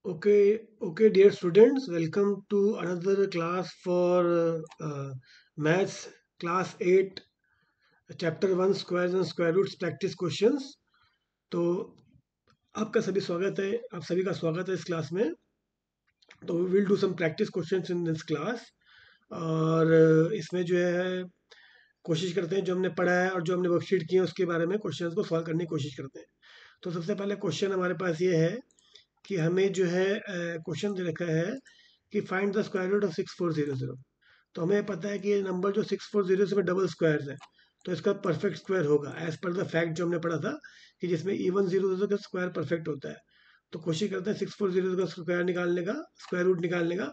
Okay, dear students, welcome to another class for Maths Class 8, Chapter 1 Squares and Square Roots Practice Questions. तो आपका सभी स्वागत है, आप सभी का स्वागत है इस क्लास में। तो we will do some practice questions in this class और इसमें जो है कोशिश करते हैं जो हमने पढ़ा है और जो हमने वर्कशीट किए हैं उसके बारे में क्वेश्चंस को सॉल्व करने की कोशिश करते हैं। तो सबसे पहले क्वेश्चन हमारे पास ये है कि हमें जो है क्वेश्चन दे रखा है कि find the square root of 6400। तो हमें पता है कि ये नंबर जो 640 में डबल स्क्वायर्स है, तो इसका परफेक्ट स्क्वायर होगा एज पर द फैक्ट जो हमने पढ़ा था कि जिसमें इवन जीरो का स्क्वायर परफेक्ट होता है। तो कोशिश करते हैं 640 का स्क्वायर निकालने का, स्क्वायर रूट निकालने का।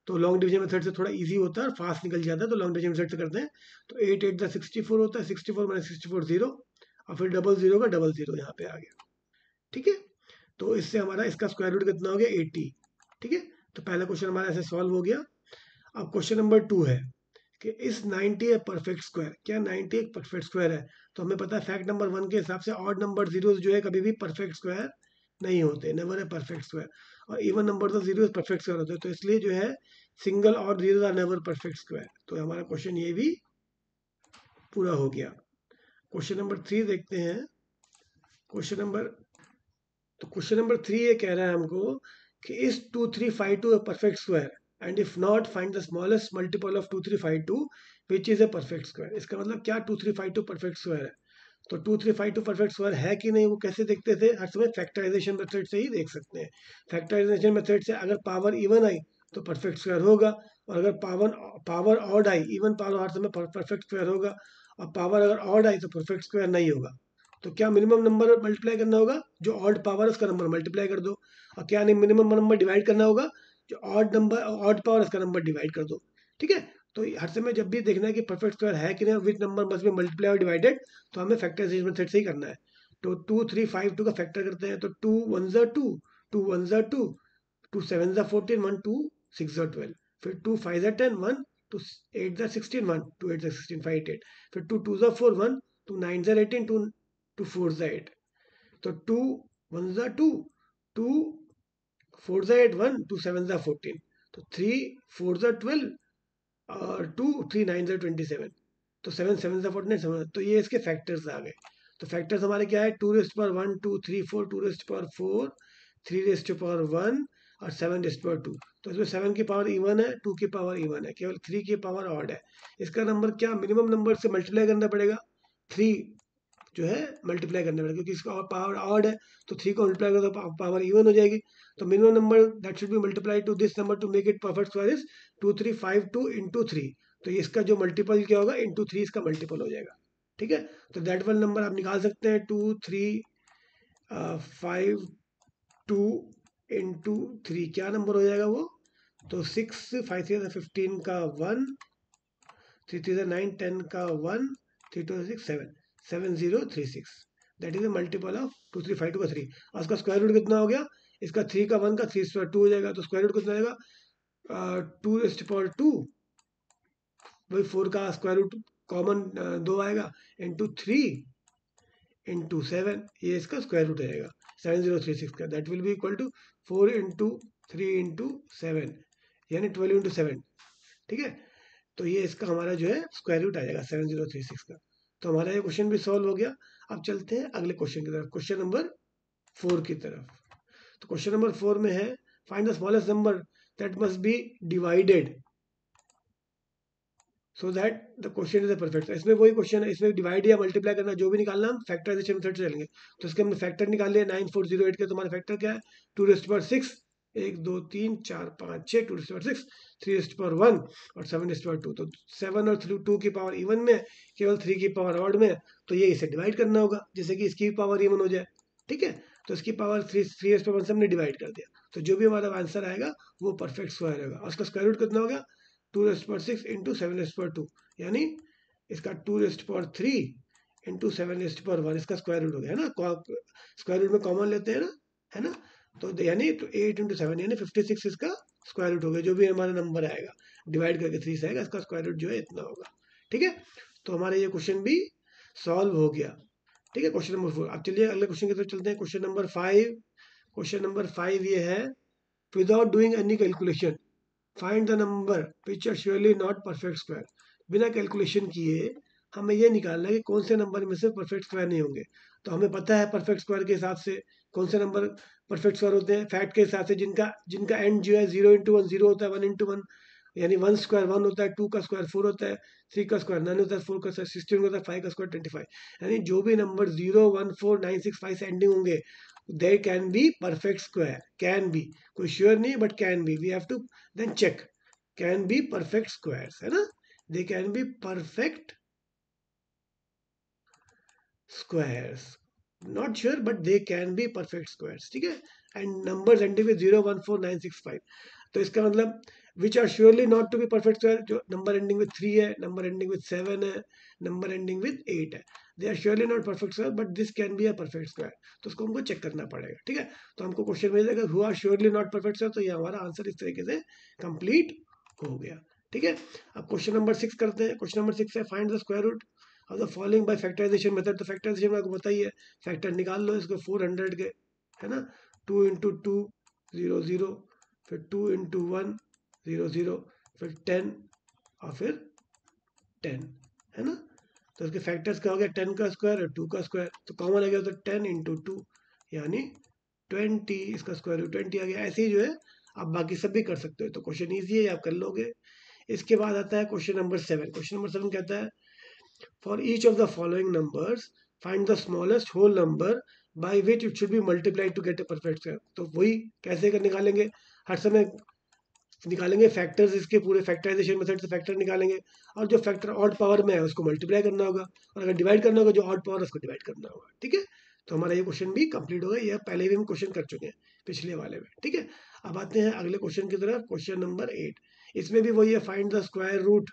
तो लॉन्ग डिवीजन मेथड से थोड़ा इजी होता है और फास्ट निकल जाता है, तो लॉन्ग डिवीजन मेथड से करते हैं। तो 8 8 64 होता है, 64 माइनस 64 जीरो, और फिर डबल जीरो का डबल जीरो यहाँ पे आ गया। ठीक है, तो इससे हमारा इसका स्क्वायर रूट कितना हो गया 80। ठीक है, तो पहला क्वेश्चन हमारा ऐसे सॉल्व हो गया। अब क्वेश्चन नंबर 2 है कि इस 90 है परफेक्ट स्क्वायर। क्या 90 एक परफेक्ट स्क्वायर है? तो हमें पता है फैक्ट नंबर 1 के हिसाब से ऑड नंबर जीरो जो है कभी भी परफेक्ट स्क्वायर नहीं होते, नेवर है परफेक्ट स्क्वायर। और इवन नंबर तो जीरो परफेक्ट स्क्वायर होते हैं, तो इसलिए जो है सिंगल और zero are never perfect square. तो हमारा क्वेश्चन ये भी पूरा हो गया। क्वेश्चन नंबर 3 देखते हैं। क्वेश्चन नंबर 3 ये कह रहा है हमको कि इस 2352 a perfect square and if not find the smallest multiple of 2352 which is a perfect square। इसका मतलब क्या 2352 परफेक्ट स्क्वायर है? तो 2352 परफेक्ट स्क्वायर है कि नहीं वो कैसे देखते थे? हर समय फैक्टराइजेशन मेथड से ही देख सकते हैं। फैक्टराइजेशन मेथड से अगर पावर इवन आई तो परफेक्ट स्क्वायर होगा, और अगर पावर ऑड आई, इवन पावर हर समय परफेक्ट स्क्वायर होगा, और पावर अगर ऑड आई तो परफेक्ट स्क्वायर नहीं होगा। तो क्या मिनिमम नंबर मल्टीप्लाई करना होगा, जो ऑड पावर है उसका नंबर मल्टीप्लाई कर दो, और क्या नहीं मिनिमम नंबर डिवाइड करना होगा, जो ऑड पावर उसका नंबर डिवाइड कर दो। ठीक है, तो हर समय जब भी देखना है कि परफेक्ट स्क्वायर है कि नहीं, which number must be multiply और डिवाइडेड, तो हमें फैक्टराइजेशन मेथड से ही करना है। तो 2352 का फैक्टर करते हैं, तो 2 1 ज़ा 2, 2 1 ज़ा 2, 2 7 ज़ा 14, 1 2 6 ज़ा 12, फिर 2 5 ज़ा 10, 1 2 8 ज़ा 16, 1 2 8 ज़ा 16, 5 8 8, फिर 2 2 ज़ा 4, 1 2 9 ज़ा 18, 2 2 4 ज़ा 8। तो 2 1 ज़ा 2, 2 4 ज़ा 8, 1 2 7 ज़ा 14, तो 3 4 ज़ा 12, और 2 3 9 ज़ा 27, तो 7 7 ज़ा 49, 7। तो ये इसके फैक्टर्स आ गए। तो फैक्टर्स हमारे क्या है? 2 rest power 1 2 3 4, 2 rest power 4, 3 rest power 1, और 7 रेस्ट पावर 2। तो इसमें 7 की पावर इवन है, 2 की पावर इवन है, केवल 3 की पावर ऑड है। इसका नंबर क्या मिनिमम नंबर से मल्टीप्लाई करना पड़ेगा, 3 जो है मल्टीप्लाई करना पड़ेगा, क्योंकि इसका पावर ऑड है, तो 3 को मल्टीप्लाई करो तो पावर इवन हो जाएगी। तो minimum number that should be multiply two this number two make it perfect square is 2352 into 3। तो इसका जो मल्टीपल क्या होगा, इंटू 3 इसका मल्टीपल हो जाएगा। ठीक है, तो दैट वन नंबर आप निकाल सकते हैं, 2 3 5 2 इंटू 3 क्या नंबर हो जाएगा वो? तो 6 5 3 15 का 1, 3 3 9 10 का 1, 3 2 6 7 7036। That is a multiple of 2352 का 3। और उसका स्क्वायर रूट कितना हो गया? इसका 3 का 1 का 3 स्क्वायर 2 हो जाएगा, तो स्क्वायर रूट कितना आएगा? 2 रेस्ट पावर 2, वही 4 का स्क्वायर रूट कॉमन 2 आएगा, इंटू 3 इंटू 7, ये इसका स्क्वायर रूट आएगा 7036 का। That will be equal to 4 into 3 into 7, यानी 12 इंटू 7। ठीक है, तो ये इसका हमारा जो है स्क्वायर रूट आ जाएगा 7036 का। तो हमारा ये क्वेश्चन भी सॉल्व हो गया। अब चलते हैं अगले क्वेश्चन की तरफ, क्वेश्चन नंबर 4 की तरफ। तो क्वेश्चन नंबर 4 में है find the smallest number that must be divided so that the question is perfect. इसमें वही क्वेश्चन है, इसमें डिवाइड या मल्टीप्लाई करना जो भी निकालना हम फैक्टराइजेशन मेथड से चलेंगे। तो इसके हमने फैक्टर निकाल लिया 9408 के। तुम्हारा फैक्टर क्या है? 2 rest power 6, 1 2 3 4 5 6, 2 rest power 6, 3 rest power 1, और 7 रेस्ट पावर 2। तो 7 और 2 की पावर इवन में है, केवल 3 की पावर ऑड में है, तो ये इसे डिवाइड करना होगा जैसे कि इसकी पावर इवन हो जाए। ठीक है, तो इसकी पावर 3 रेस्ट पावर 1 से हमने डिवाइड कर दिया, तो जो भी हमारा आंसर आएगा वो परफेक्ट स्क्वायर होगा। और उसका स्क्वायर रूट कितना हो गया? 2 rest power 6 into 7 rest power 2, यानी इसका 2 rest power 3 into 7 rest power 1, इसका स्क्वायर रूट हो गया है ना। स्क्वायर रूट में कॉमन लेते हैं ना, है ना। तो यानी तो 8 इंटू 7 यानी 56 इसका स्क्वायर रूट हो गया। जो भी हमारा नंबर आएगा डिवाइड करके 3 से आएगा, इसका स्क्वायर रूट जो है इतना होगा। ठीक है, तो हमारा ये क्वेश्चन भी सॉल्व हो गया। ठीक है, क्वेश्चन नंबर 4। अब चलिए अगले क्वेश्चन की तरफ चलते हैं, क्वेश्चन नंबर 5। क्वेश्चन नंबर 5 ये है without doing any calculation. Find the number which are surely not perfect square. बिना कैलकुलेशन किए हमें ये निकालना है कि कौन से नंबर में से परफेक्ट स्क्वायर नहीं होंगे। तो हमें पता है परफेक्ट स्क्वायर के हिसाब से कौन से नंबर परफेक्ट स्क्वायर होते हैं, फैक्ट के हिसाब से जिनका जिनका एंड जो है 0 × 1 0 होता है, 1 × 1 यानी 1 स्क्वायर 1 होता है, 2 का स्क्वायर 4 होता है, 3 का स्क्वायर 9 होता है, 4 का स्क्वायर 16 होता है, 5 का स्क्वायर 25। यानी जो भी नंबर 0 1 4 9 6 5 से एंडिंग होंगे they can be perfect square, can be, कोई श्योर नहीं but can be, we have to then check, can be perfect squares, है ना, they can be perfect squares, not sure but they can be perfect squares, ठीक है। And numbers ending with 0 1 4 9 6 5, तो इसका मतलब which are surely not to be perfect square, जो number ending with 3 है, number ending with 7 है, number ending with 8 है, they are surely not perfect square but this can be a perfect square. तो उसको हमको चेक करना पड़ेगा, ठीक है। तो हमको क्वेश्चन मिल जाएगा who are surely not perfect square, तो ये हमारा आंसर इस तरीके से कंप्लीट हो गया, ठीक है। अब क्वेश्चन नंबर 6 करते हैं। क्वेश्चन नंबर 6 है find the square root of the following by factorisation method. तो फैक्टराइजेशन में आपको पता ही है, फैक्टर निकाल लो इसको 400 के, है ना, 2 × 2 0 0, फिर 2 × 1 0 0, फिर 10 और फिर 10, है ना। तो इसके फैक्टर्स क्या हो गया, 10 का स्क्वायर और 2 का स्क्वायर, तो कॉमन आ गया, तो 10 × 2 यानी 20, इसका स्क्वायर रूट 20 आ गया। ऐसे ही जो है आप बाकी सब भी कर सकते हो, तो क्वेश्चन ईजी है, आप कर लोगे। इसके बाद आता है क्वेश्चन नंबर 7। क्वेश्चन नंबर 7 कहता है for each of the following numbers find the smallest whole number by which it should be multiplied to get a perfect square. तो वही कैसे कर निकालेंगे, हर समय निकालेंगे फैक्टर्स, इसके पूरे फैक्टराइजेशन मेथड से फैक्टर निकालेंगे, और जो फैक्टर ऑड पावर में है उसको मल्टीप्लाई करना होगा, और अगर डिवाइड करना होगा जो ऑड पावर है उसको डिवाइड करना होगा, ठीक है। तो हमारा ये क्वेश्चन भी कंप्लीट होगा, यह पहले भी हम क्वेश्चन कर चुके हैं पिछले वाले में, ठीक है। अब आते हैं अगले क्वेश्चन की तरफ, क्वेश्चन नंबर 8। इसमें भी वही है, find the square root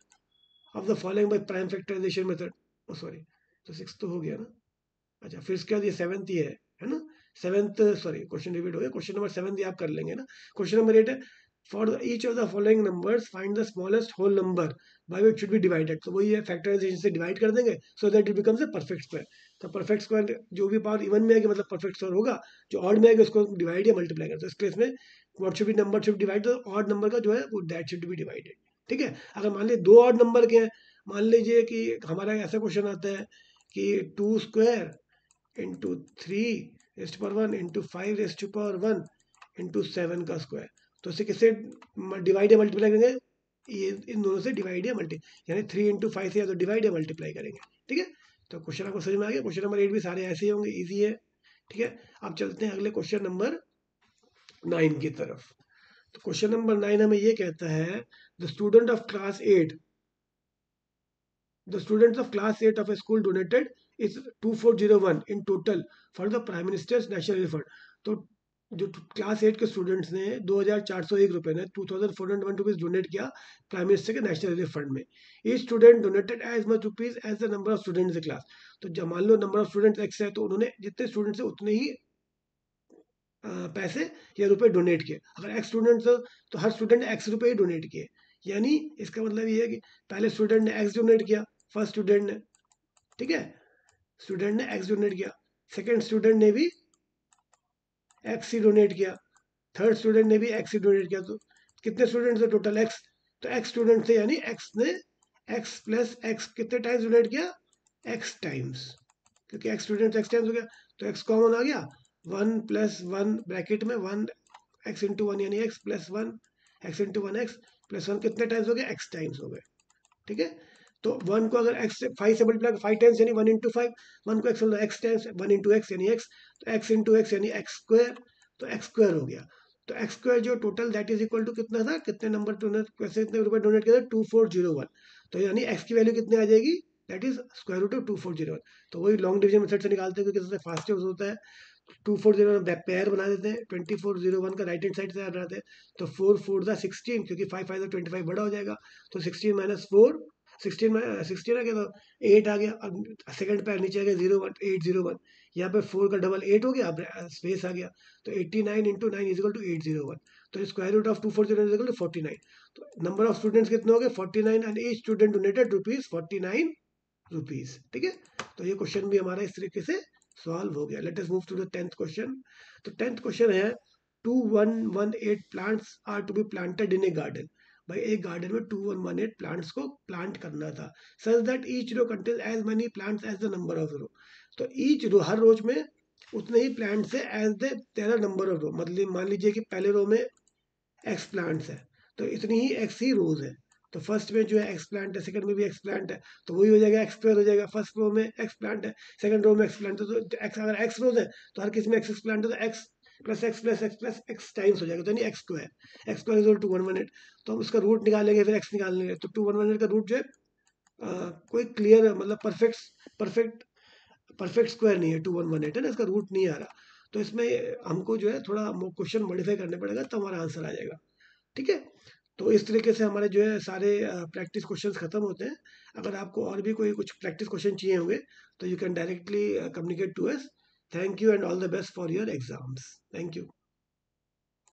of the following by prime factorisation method. Oh sorry, तो 6 तो हो गया ना, अच्छा फिर इसके बाद ये 7th ही है ना, 7th सॉरी क्वेश्चन रिपीट हो गया, क्वेश्चन नंबर 7 आप कर लेंगे ना। क्वेश्चन नंबर 8 है for each of the following numbers find the smallest whole number by which should be divided. तो वही है, फैक्टराइजेशन से डिवाइड कर देंगे so that it becomes a perfect square. तो परफेक्ट स्क्वायर जो भी पावर इवन में आएगी मतलब परफेक्ट स्क्वायर होगा, जो ऑड में आएगा उसको डिवाइड या मल्टीप्लाई करते हैं। इस केस में what should be number should divide, तो ऑड नंबर का जो है वो दैट शुड बी डिवाइडेड, ठीक है। अगर मान लीजिए दो ऑड नंबर के हैं, मान लीजिए कि हमारा ऐसा क्वेश्चन आता है कि 2 square into 3 raised to power 1 into 5 raised to power 1 into 7 का स्क्वायर। तो इसे किससे डिवाइड या मल्टीप्लाई करेंगे, ये इन दोनों से डिवाइड या मल्टी, यानी 3 × 5 से या तो डिवाइड या मल्टीप्लाई करेंगे, ठीक है। तो क्वेश्चन आपको समझ में आ गया। क्वेश्चन नंबर 8 भी सारे ऐसे ही होंगे, ईजी है, ठीक है। अब चलते हैं अगले क्वेश्चन नंबर 9 की तरफ। तो क्वेश्चन नंबर 9 हमें ये कहता है the student of class 8 The students of class 8 of a school donated is 2401 in total for the Prime Minister's National Relief Fund. तो जो क्लास 8 के स्टूडेंट्स ने 2401 रुपये ने 2401 रुपीज़ डोनेट किया प्राइम मिनिस्टर के नेशनल रिलीफ फंड में। Each student donated as much rupees as the number of students in class. तो जब मान लो नंबर ऑफ स्टूडेंट्स एक्स है तो उन्होंने जितने स्टूडेंट्स है उतने ही पैसे या रुपए डोनेट किए। अगर एक्स स्टूडेंट्स हो तो हर स्टूडेंट ने एक्स रुपए ही डोनेट किए, यानी इसका मतलब ये है कि पहले स्टूडेंट ने एक्स डोनेट किया, फर्स्ट स्टूडेंट ने, ठीक है, स्टूडेंट ने एक्स डोनेट किया, सेकंड स्टूडेंट ने भी एक्स ही डोनेट किया, थर्ड स्टूडेंट ने भी एक्स ही डोनेट किया। तो कितने स्टूडेंट्स है टोटल एक्स, तो एक्स स्टूडेंट थे यानी एक्स ने एक्स प्लस एक्स कितने टाइम्स डोनेट किया, एक्स टाइम्स, क्योंकि एक्स स्टूडेंट एक्स टाइम्स हो गया तो एक्स कॉमन आ गया, 1 + 1 ब्रैकेट में 1 x × 1 यानी x + 1 x × 1 x + 1 कितने टाइम्स हो गए, x टाइम्स हो गए, ठीक है। तो 1 को अगर x से 5 से मल्टीप्लाई 5 टाइम्स यानी 1 × 5, 1 को x मतलब x टाइम्स 1 × x यानी x, तो x × x यानी x स्क्वायर, तो x स्क्वायर हो गया। तो x स्क्वायर जो total that is equal to कितना था, कितने नंबर डोनेट, कैसे कितने रुपए डोनेट किए थे, 2401। तो यानी x की वैल्यू कितनी आ जाएगी, that is square root of 2401। तो वही लॉन्ग डिवीजन मेथड से निकालते हैं क्योंकि सबसे फास्टेस्ट होता है। 2401 पेयर बना देते हैं, 2401 का राइट हैंड साइड से बनाते हैं, तो 4 4 दा 16 क्योंकि 5 5 दा 25 बड़ा हो जाएगा, तो 16 - 4 16 आ गया, तो 8 आ गया। अब सेकंड पैर नीचे आ गया 01 801, यहाँ पे 4 का डबल 8 हो गया, अब स्पेस आ गया, तो 89 × 9 = 801। तो स्क्वायर रूट ऑफ 240 = 49। तो नंबर ऑफ स्टूडेंट्स कितने हो गए 49, एंड ईच स्टूडेंट डोनेटेड ₹49, ठीक है। तो ये क्वेश्चन भी हमारा इस तरीके से सॉल्व हो गया। Let us move to the 10th question. तो 10th क्वेश्चन है 2118 plants are to be planted in a garden. भाई एक गार्डन में 2118 प्लांट्स को प्लांट करना था। Such that each row contain as many plants as the number of row. तो each row, हर रोज में उतने ही प्लांट्स है एज द तेरा नंबर ऑफ रो। मतलब मान लीजिए कि पहले रो में एक्स प्लांट्स है, तो इतनी ही एक्स ही रोज है। तो फर्स्ट में जो है एक्स प्लांट है, सेकंड में भी एक्स प्लांट है, तो वही हो जाएगा एक्स स्क्वायर हो जाएगा। फर्स्ट रो में एक्स प्लांट है, सेकंड रो में एक्स प्लांट है, तो एक्स अगर एक्स रोज है तो हर किसी में एक्स प्लांट है, तो x plus x plus x plus x times हो जाएगा, तो नहीं एक्स स्क्वायर इज टू 118। तो हम उसका रूट निकालेंगे, फिर एक्स निकालेंगे, तो 2 118 का रूट जो है कोई क्लियर मतलब परफेक्ट परफेक्ट स्क्वायर नहीं है, 2 118 है ना, इसका रूट नहीं आ रहा। तो इसमें हमको जो है थोड़ा क्वेश्चन मॉडिफाई करने पड़ेगा, तब हमारा आंसर आ जाएगा। ठीक है, तो इस तरीके से हमारे जो है सारे प्रैक्टिस क्वेश्चंस खत्म होते हैं। अगर आपको और भी कोई कुछ प्रैक्टिस क्वेश्चन चाहिए होंगे तो you can directly communicate to us. Thank you and all the best for your exams. Thank you.